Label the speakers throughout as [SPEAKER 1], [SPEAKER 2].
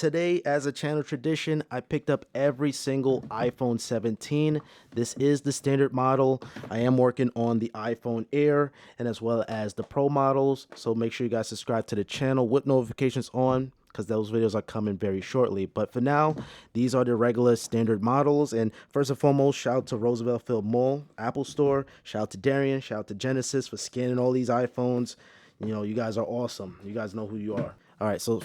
[SPEAKER 1] Today, as a channel tradition, I picked up every single iPhone 17. This is the standard model. I am working on the iPhone Air and as well as the Pro models. So make sure you guys subscribe to the channel with notifications on because those videos are coming very shortly. But for now, these are the regular standard models. And first and foremost, shout out to Roosevelt Field Mall, Apple Store. Shout out to Darian. Shout out to Genesis for scanning all these iPhones. You know, you guys are awesome. You guys know who you are. All right, so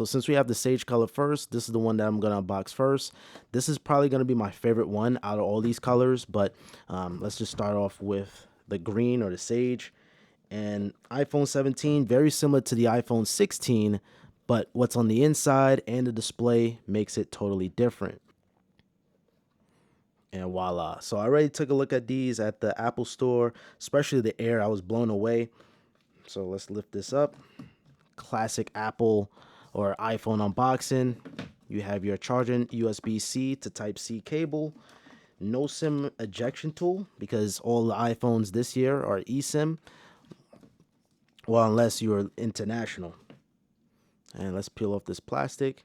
[SPEAKER 1] since we have the sage color first, this is the one that I'm gonna unbox first. This is probably gonna be my favorite one out of all these colors, but let's just start off with the green or the sage. And iPhone 17, very similar to the iPhone 16, but what's on the inside and the display makes it totally different. And voila. So I already took a look at these at the Apple Store, especially the Air. I was blown away. So let's lift this up. Classic Apple or iPhone unboxing. You have your charging USB-C to Type-C cable. No SIM ejection tool because all the iPhones this year are eSIM. Well, unless you're international. And let's peel off this plastic.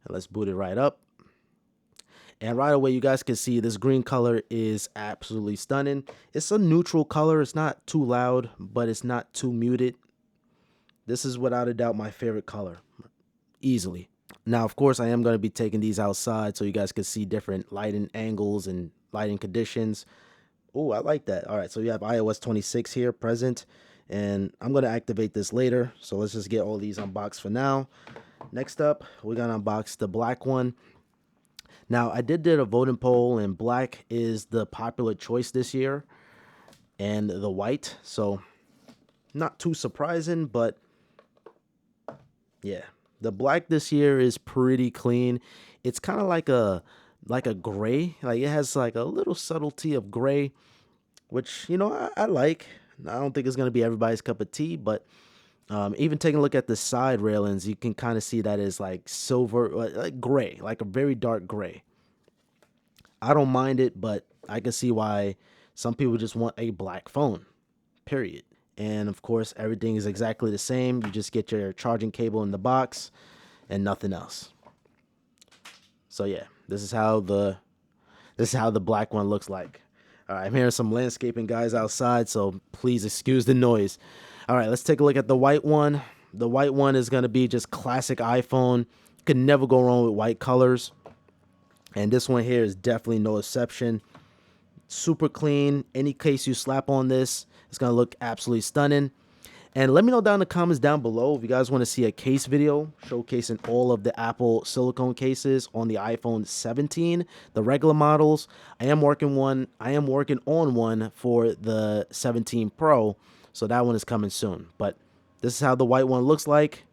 [SPEAKER 1] And let's boot it right up. And right away, you guys can see this green color is absolutely stunning. It's a neutral color. It's not too loud, but it's not too muted. This is without a doubt my favorite color, easily. Now, of course, I am going to be taking these outside so you guys can see different lighting angles and lighting conditions. Oh, I like that. All right, so you have iOS 26 here present, and I'm going to activate this later. So let's just get all these unboxed for now. Next up, we're going to unbox the black one. Now, I did a voting poll, and black is the popular choice this year, and the white. So not too surprising, but yeah, the black this year is pretty clean. It's kind of like a gray. Like it has like a little subtlety of gray, which I like. I don't think it's gonna be everybody's cup of tea, but even taking a look at the side railings, you can kind of see that is like silver, like gray, like a very dark gray. I don't mind it, but I can see why some people just want a black phone. Period. And of course, everything is exactly the same. You just get your charging cable in the box and nothing else. So yeah, this is how the black one looks like. All right, I'm hearing some landscaping guys outside, so please excuse the noise. All right, let's take a look at the white one. The white one is going to be just classic iPhone. You can never go wrong with white colors. And this one here is definitely no exception. Super clean. Any case you slap on this, it's going to look absolutely stunning. And let me know down in the comments down below if you guys want to see a case video showcasing all of the Apple silicone cases on the iPhone 17, the regular models. I am working on one for the 17 Pro, so that one is coming soon. But this is how the white one looks like,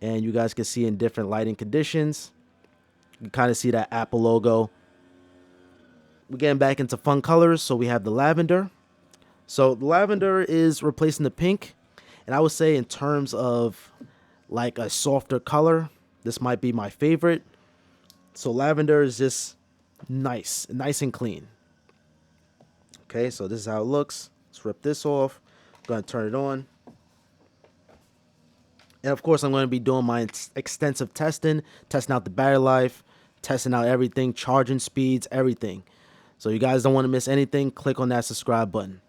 [SPEAKER 1] and you guys can see in different lighting conditions. You kind of see that Apple logo. We're getting back into fun colors, so we have the lavender. So the lavender is replacing the pink, and I would say in terms of like a softer color, this might be my favorite. So lavender is just nice and clean. Okay, so this is how it looks. Let's rip this off. I'm going to turn it on. And of course, I'm going to be doing my extensive testing out the battery life, testing out everything, charging speeds, everything. So you guys don't want to miss anything, click on that subscribe button.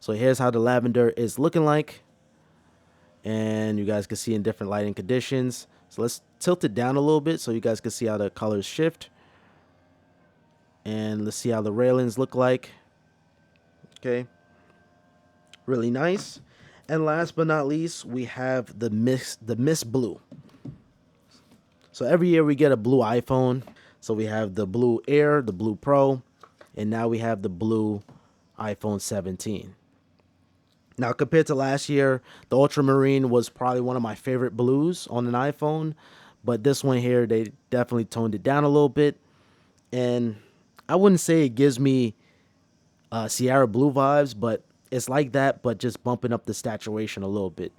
[SPEAKER 1] So here's how the lavender is looking like. And you guys can see in different lighting conditions. So let's tilt it down a little bit so you guys can see how the colors shift. And let's see how the railings look like. Okay. Really nice. And last but not least, we have the mist blue. So every year we get a blue iPhone. So we have the blue Air, the blue Pro, and now we have the blue iPhone 17. Now, compared to last year, the ultramarine was probably one of my favorite blues on an iPhone, but this one here, they definitely toned it down a little bit. And I wouldn't say it gives me Sierra Blue vibes, but it's like that, but just bumping up the saturation a little bit.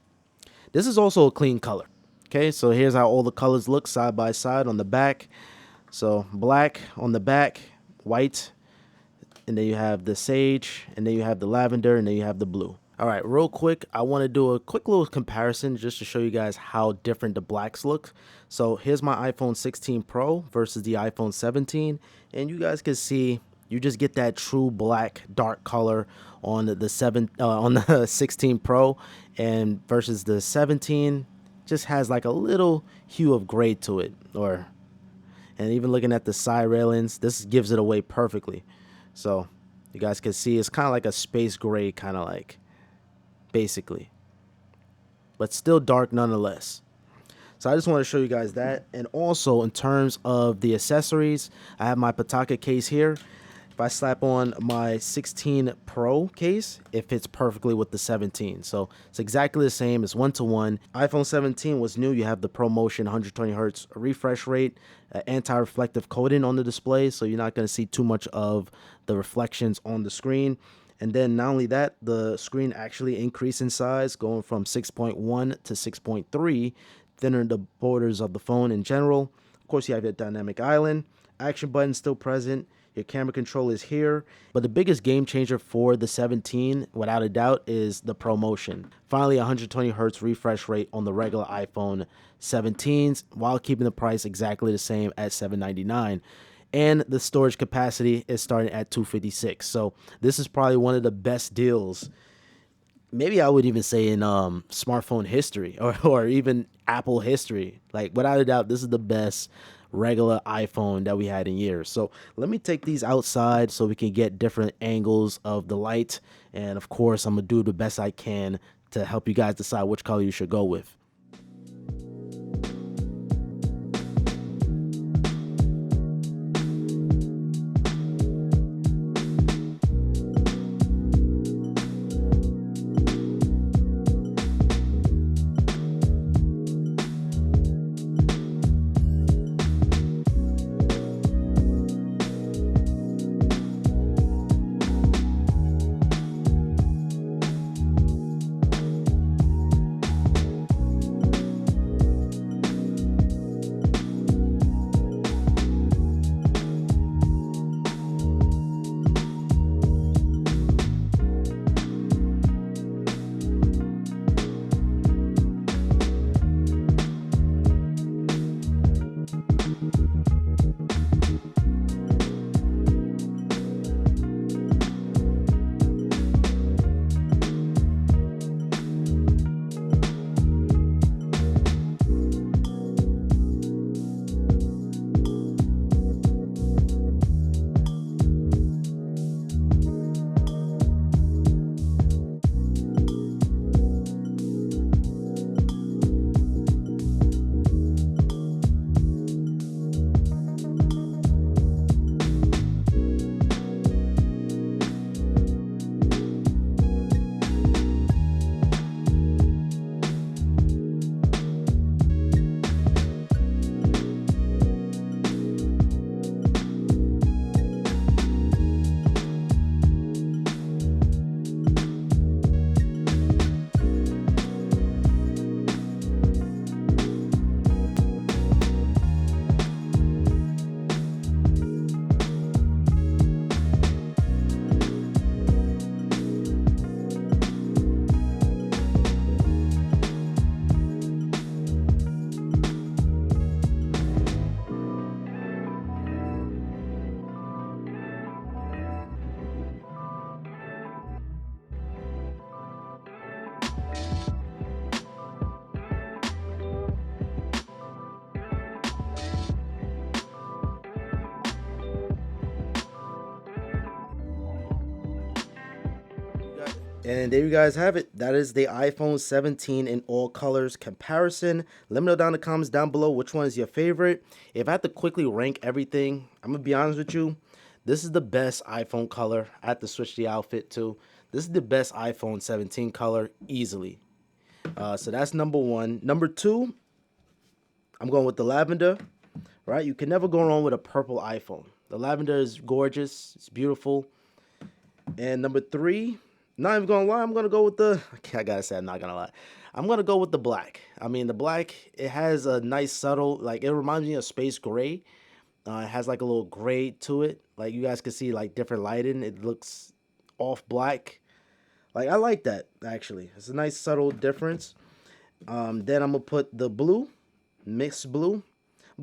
[SPEAKER 1] This is also a clean color. Okay, so here's how all the colors look side by side on the back. So black on the back, white, and then you have the sage, and then you have the lavender, and then you have the blue. All right, real quick, I want to do a quick little comparison just to show you guys how different the blacks look. So here's my iPhone 16 Pro versus the iPhone 17, and you guys can see you just get that true black dark color on on the 16 Pro, and versus the 17 just has like a little hue of gray to it, or and even looking at the side railings, this gives it away perfectly. So you guys can see it's kind of like a space gray, kind of like basically, but still dark nonetheless. So I just want to show you guys that. And also in terms of the accessories, I have my Pataka case here. If I slap on my 16 Pro case, it fits perfectly with the 17. So it's exactly the same. It's 1-to-1. iPhone 17 was new. You have the ProMotion 120 hertz refresh rate, anti-reflective coating on the display, so you're not going to see too much of the reflections on the screen. And then not only that, the screen actually increased in size, going from 6.1 to 6.3, thinner the borders of the phone in general. Of course, you have your dynamic island, action button still present. Your camera control is here. But the biggest game changer for the 17, without a doubt, is the ProMotion. Finally, 120 hertz refresh rate on the regular iPhone 17s while keeping the price exactly the same at $799. And the storage capacity is starting at 256. So this is probably one of the best deals, maybe I would even say in smartphone history, or even Apple history. Like without a doubt, this is the best regular iPhone that we had in years. So let me take these outside so we can get different angles of the light. And of course, I'm gonna do the best I can to help you guys decide which color you should go with. And there you guys have it. That is the iPhone 17 in all colors comparison. Let me know down in the comments down below which one is your favorite. If I had to quickly rank everything, I'm going to be honest with you. This is the best iPhone color. I had to switch the outfit too. This is the best iPhone 17 color easily. So that's number one. Number two, I'm going with the lavender. Right? You can never go wrong with a purple iPhone. The lavender is gorgeous. It's beautiful. And number three, not even gonna lie, I'm gonna go with the. I gotta say, I'm not gonna lie. I'm gonna go with the black. I mean, the black, it has a nice subtle, like it reminds me of space gray. It has like a little gray to it. Like you guys can see, like different lighting. It looks off black. Like I like that actually. It's a nice subtle difference. Then I'm gonna put the blue, mixed blue.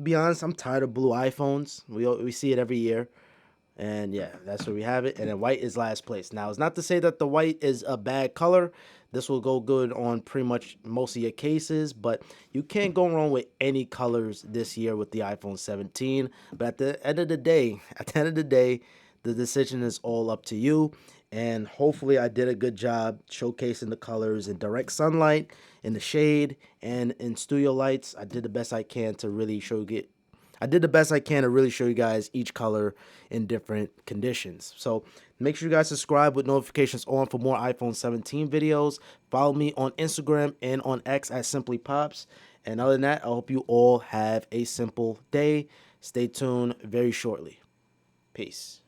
[SPEAKER 1] Be honest, I'm tired of blue iPhones. We see it every year. And yeah, that's where we have it. And then white is last place. Now, it's not to say that the white is a bad color. This will go good on pretty much most of your cases, but you can't go wrong with any colors this year with the iPhone 17. But at the end of the day, the decision is all up to you. And hopefully, I did a good job showcasing the colors in direct sunlight, in the shade, and in studio lights. I did the best I can to really show you guys each color in different conditions. So make sure you guys subscribe with notifications on for more iPhone 17 videos. Follow me on Instagram and on X at Simplypops. And other than that, I hope you all have a simple day. Stay tuned very shortly. Peace.